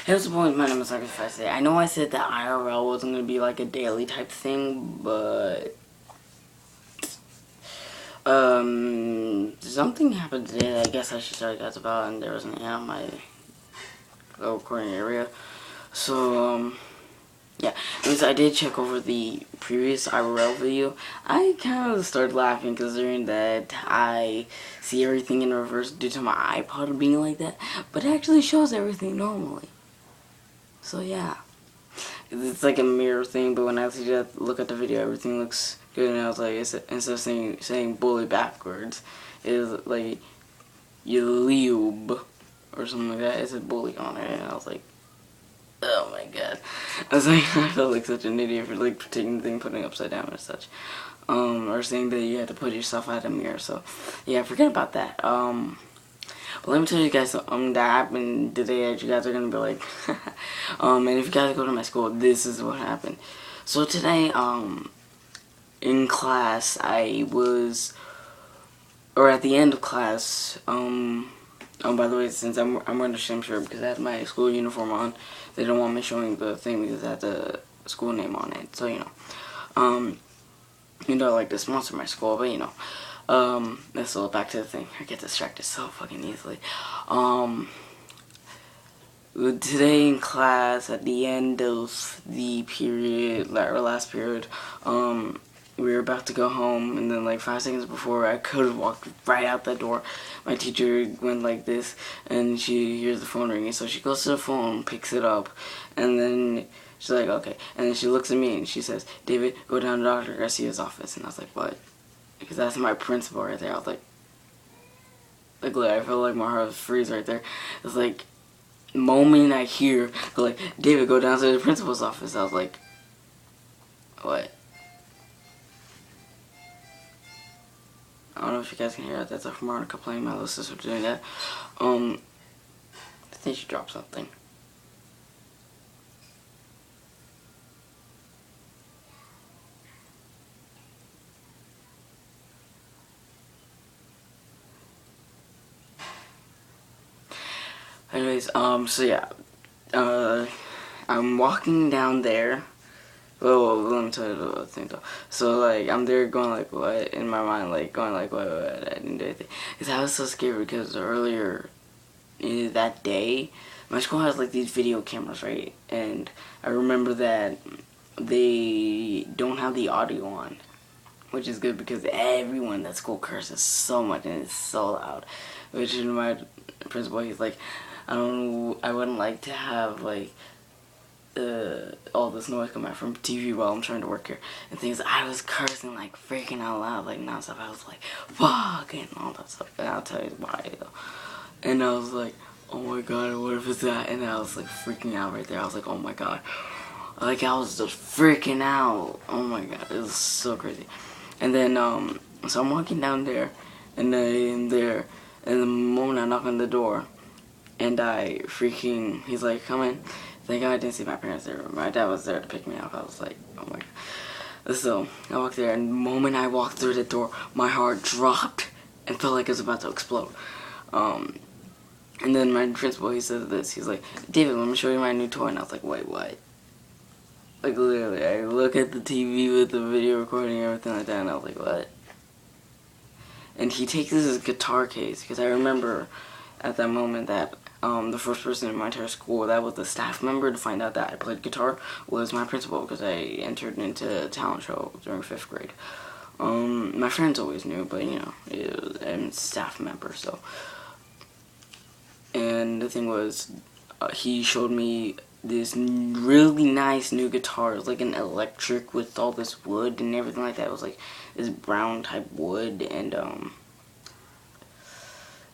Hey, what's the point? My name is Scariest. I know I said that IRL wasn't going to be like a daily type thing, but something happened today that I guess I should tell you guys about, and there was an ant in my recording area. So, yeah. Anyways, I did check over the previous IRL video. I kind of started laughing considering that I see everything in reverse due to my iPod being like that, but it actually shows everything normally. So yeah, it's like a mirror thing, but when I actually look at the video, everything looks good, and I was like, instead of saying bully backwards, it's like Yulube or something like that. It said bully on it, and I was like, oh my god. I was like, I felt like such an idiot for like taking the thing, putting it upside down or such. Or saying that you had to put yourself out of a mirror, so yeah, forget about that. But let me tell you guys something that happened today that you guys are gonna be like, and if you guys go to my school, this is what happened. So today, in class, I was, or at the end of class, by the way, since I'm wearing a shim shirt because I have my school uniform on, they don't want me showing the thing because it has the school name on it, so you know, like to sponsor my school, but you know. Let's go back to the thing. I get distracted so fucking easily. Today in class, at the end of the period, or last period, we were about to go home, and then like 5 seconds before I could have walked right out that door, my teacher went like this, and she hears the phone ringing, so she goes to the phone, picks it up, and then she's like, okay, and then she looks at me and she says, David, go down to Dr. Garcia's office, and I was like, what? Because that's my principal right there. I was like, I felt like my heart was freeze right there. It was like, the moment I hear, like, David, go down to the principal's office, I was like, what? I don't know if you guys can hear that. That's a harmonica playing. My little sister doing that. I think she dropped something. Anyways, so yeah, I'm walking down there. Well, let me tell you the thing though. So like, I'm there going like, what? In my mind, like, going like, what? I didn't do anything. Because I was so scared because earlier that day, my school has like these video cameras, right? And I remember that they don't have the audio on, which is good because everyone at school curses so much and it's so loud. Which is my principal, he's like, I wouldn't like to have like all this noise come out from TV while I'm trying to work here and things. I was cursing like freaking out loud, like nonstop. I was like, fuck, and all that stuff. And I'll tell you why though. And I was like, oh my god, what if it's that? And I was like freaking out right there. I was like, oh my god. Like I was just freaking out. Oh my god, it was so crazy. And then so I'm walking down there, and then and the moment I knock on the door, and I freaking, he's like, come in. Thank God I didn't see my parents there. My dad was there to pick me up. I was like, oh my god. So I walked there, and the moment I walked through the door, my heart dropped and felt like it was about to explode. And then my principal, he says this. He's like, David, let me show you my new toy. And I was like, wait, what? Like literally, I look at the TV with the video recording and everything like that, and I was like, what? And he takes his guitar case, because I remember at that moment that the first person in my entire school that was a staff member to find out that I played guitar was my principal, because I entered into a talent show during 5th grade. My friends always knew, but you know, I'm a staff member, so. And the thing was, he showed me this really nice new guitar. It was like an electric with all this wood and everything like that. It was like this brown type wood, and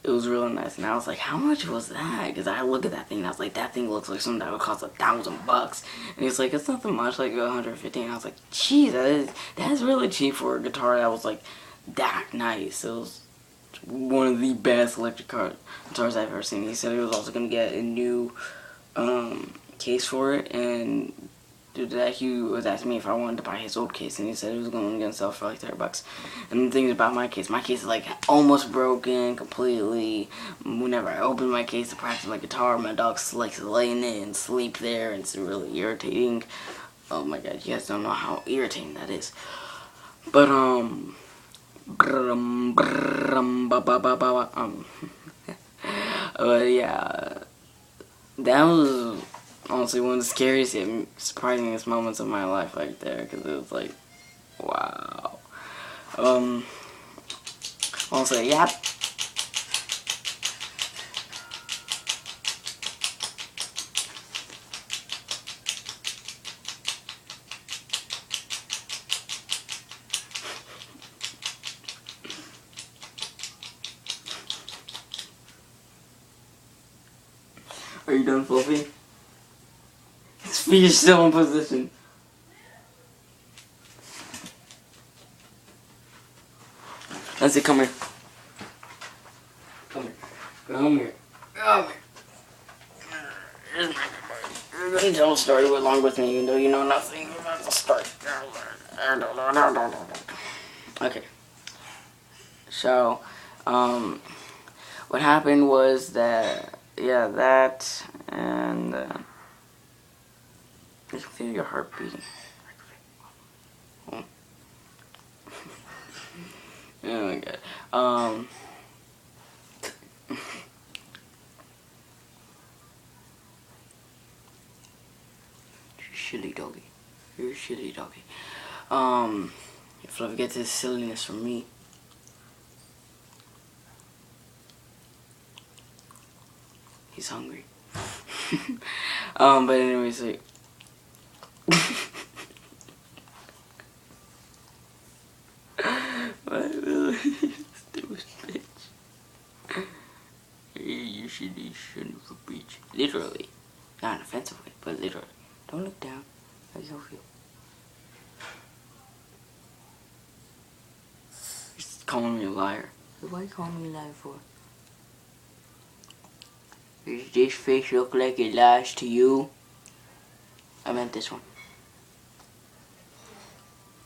it was really nice. And I was like, how much was that? Because I look at that thing and I was like, that thing looks like something that would cost $1,000. And he's like, it's nothing much, like 150. And I was like, geez, that is really cheap for a guitar that was like that nice. It was one of the best electric guitars I've ever seen. He said he was also going to get a new case for it, and due to that, he was asking me if I wanted to buy his old case, and he said he was going to sell for like $30. And the thing about my case is like almost broken completely. Whenever I open my case to practice my guitar, my dog likes to lay in it and sleep there, and it's really irritating. Oh my god, you guys don't know how irritating that is. But but yeah, that was honestly one of the scariest yet surprisingest moments of my life right there, because it was like, wow. Also, yeah. Are you done, Fluffy? His feet are still in position. Let's see, come here. Come here. Come here. Come here. Here's my boy. You're going to tell a story along with me, even though you know nothing about the story. Okay. So, what happened was that, yeah, that, and, you can feel your heart beating. Oh. Oh my god. Shitty doggy. You're a shitty doggy. If Fluffy gets his silliness from me. He's hungry. But anyways, like stupid bitch. You shitty son of a bitch. Literally. Not in an offensive way, but literally. Don't look down. How you feel? You're just calling me a liar. Why are you calling me a liar for? Does this face look like it lies to you? I meant this one.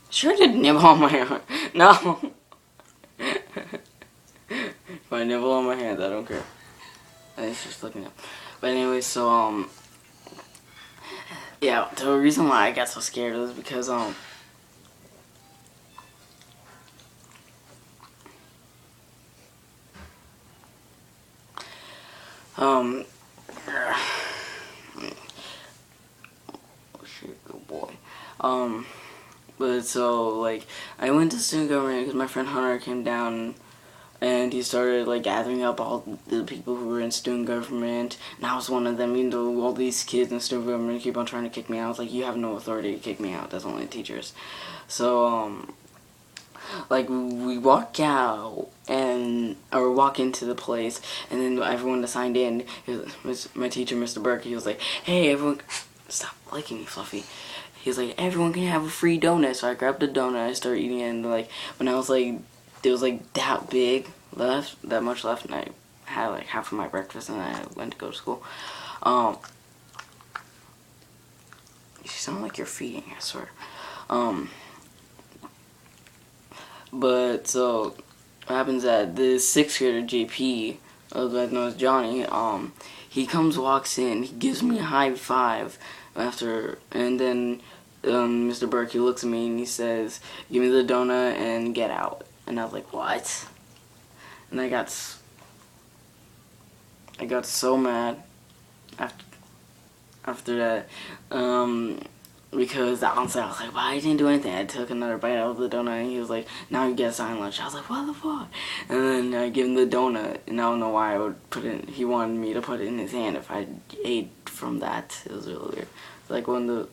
Sure did nibble on my arm. No. If I nibble on my hand, I don't care. I think she's looking up. But anyway, so yeah, the reason why I got so scared was because oh shit, good boy. But so like I went to student government because my friend Hunter came down and he started like gathering up all the people who were in student government, and I was one of them. Even though all these kids in student government keep on trying to kick me out, I was like, you have no authority to kick me out. That's only teachers. So like we walk out or walk into the place, and then everyone that signed in, my teacher, Mr. Burke, he was like, hey everyone, stop liking me, Fluffy. He was like, everyone can have a free donut. So I grabbed a donut, I started eating it, and like when I was like, there was like that much left, and I had like half of my breakfast, and I went to go to school. You sound like you're feeding, I swear. But so what happens that the 6th grader JP, otherwise known as Johnny, he walks in, he gives me a high five after, and then Mr. Burke, he looks at me and he says, give me the donut and get out. And I was like, what? And I got so mad after that, because honestly I was like, well, I didn't do anything. I took another bite out of the donut, and he was like, now you get a silent lunch. I was like, what the fuck? And then I gave him the donut, and I don't know why I would put it, he wanted me to put it in his hand if I ate from that. It was really weird. Like when the,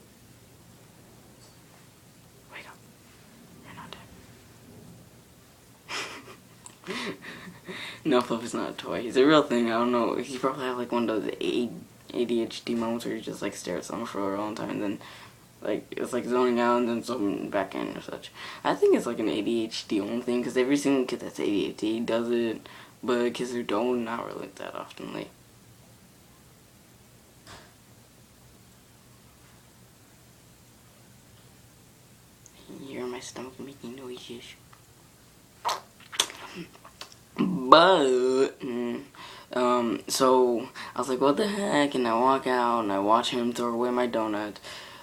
wake up, you're not dead. No, Fluffy's not a toy. He's a real thing. I don't know. He probably have like one of those ADHD moments where you just like stare at something for a long time, and then like it's like zoning out and then zooming back in or such. I think it's like an ADHD only thing, because every single kid that's ADHD does it, but kids who don't, not really that often. Like, stomach making noises. But so I was like, what the heck? And I walk out and I watch him throw away my donut.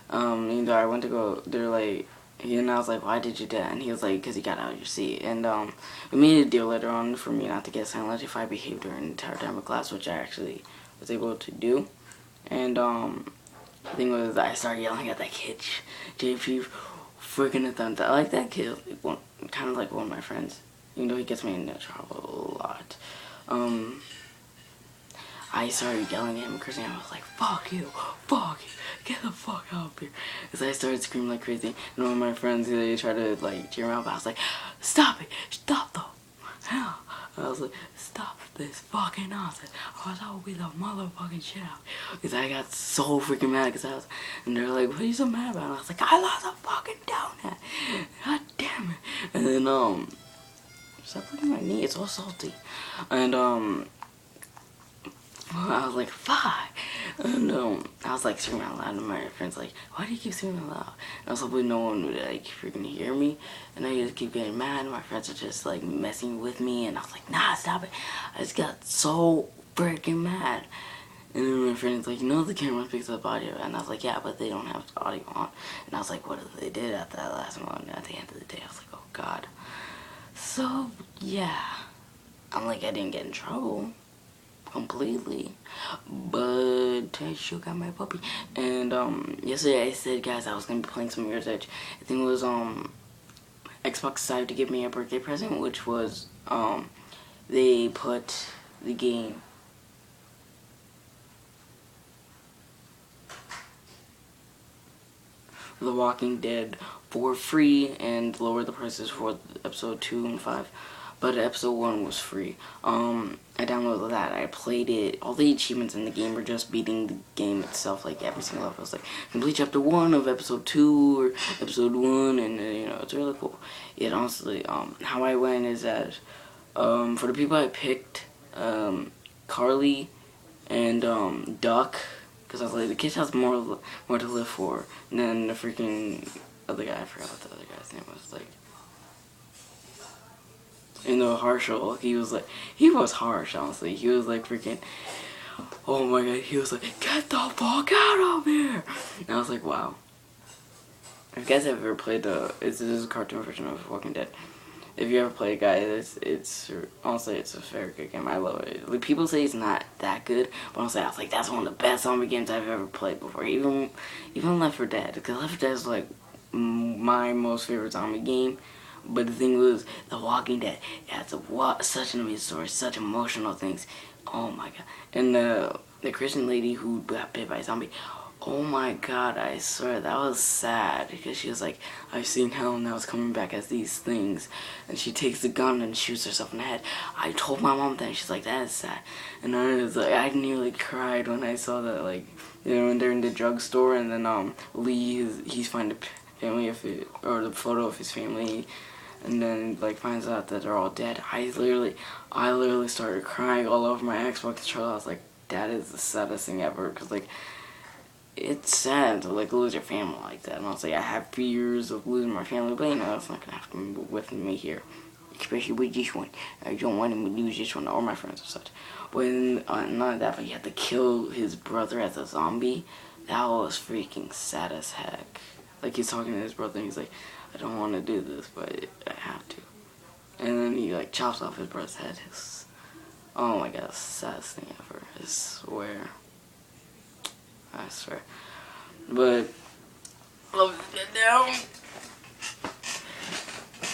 I went to go. They're like, and I was like, why did you do that? And he was like, because you got out of your seat. And we made a deal later on for me not to get silent if I behaved during the entire time of class, which I actually was able to do. And the thing was, I started yelling at that kid, JP, freaking a I like that kid, kind of like one of my friends, even though he gets me into trouble a lot. I started yelling at him, cursing. I was like, fuck you, get the fuck out of here. Because I started screaming like crazy. And one of my friends, they tried to like cheer me up. I was like, stop it, stop the hell. I was like, stop this fucking nonsense. Or else I will beat the motherfucking shit out. Because I got so freaking mad. And they're like, what are you so mad about? And I was like, I lost a fucking donut. God damn it. And then, stop looking at my knee. It's all salty. And, I was like, fuck. And I was like screaming out loud, and my friends like, why do you keep screaming out loud? And I was hoping no one would like freaking hear me. And I just keep getting mad, and my friends are just like messing with me, and I was like, nah, stop it. I just got so freaking mad. And then my friend's like, the camera picks up audio. And I was like, yeah, but they don't have the audio on. And I was like, what if they did at that last moment? At the end of the day, I was like, oh god. So yeah, I'm like, I didn't get in trouble completely, but I still got my puppy. And yesterday I said, guys, I was gonna be playing some Mirror's Edge. I think it was Xbox decided to give me a birthday present, which was they put the game The Walking Dead for free and lowered the prices for episode 2 and 5. But episode 1 was free. I downloaded that. I played it. All the achievements in the game were just beating the game itself, like every single level. It was like complete chapter 1 of episode 2 or episode 1, and it's really cool. Yet honestly, how I went is that for the people I picked, Carly and Duck, because I was like, the kid has more to live for. And then the freaking other guy, I forgot what the other guy's name was, like. Harshal, he was harsh, honestly. He was like freaking, oh my god, he was like, get the fuck out of here! And I was like, wow. If you guys have ever played this is a cartoon version of Walking Dead. If you ever play it, guys, it's honestly, it's a very good game. I love it. Like, people say it's not that good, but honestly, I was like, that's one of the best zombie games I've ever played before. Even Left 4 Dead, because Left 4 Dead is like my most favorite zombie game. But the thing was, The Walking Dead, it had such an amazing story, such emotional things. Oh my god. And the Christian lady who got bit by a zombie, oh my god, I swear, that was sad. Because she was like, I've seen hell and now it's coming back as these things. And she takes the gun and shoots herself in the head. I told my mom that, and she's like, that is sad. And I was like, I nearly cried when I saw that, like, when they're in the drugstore, and then Lee, he's finding the family of it, or the photo of his family. And then, like, finds out that they're all dead. I literally started crying all over my Xbox controller. I was like, that is the saddest thing ever. Because, like, it's sad to, like, lose your family like that. And I was like, I have fears of losing my family. But, that's not going to have to be with me here. Especially with this one. I don't want him to lose this one or my friends or such. But none of that, but he had to kill his brother as a zombie. That was freaking sad as heck. Like, he's talking to his brother and he's like, I don't want to do this, but I have to. And then he, like, chops off his brother's head. Oh my god, it's the saddest thing ever. I swear. But, but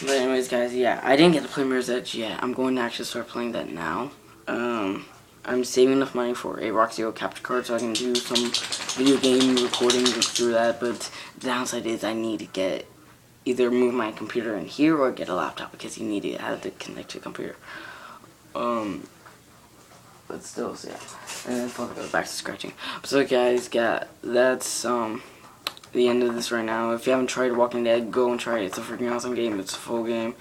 anyways, guys, yeah, I didn't get to play Mirror's Edge yet. I'm going to actually start playing that now. I'm saving enough money for a Rock Zero capture card so I can do some video game recording through that. But the downside is I need to get either move my computer in here or get a laptop because you need to have to connect to a computer. But still, so yeah. And then I'll go back to scratching. So guys, that's the end of this right now. If you haven't tried Walking Dead, go and try it. It's a freaking awesome game. It's a full game.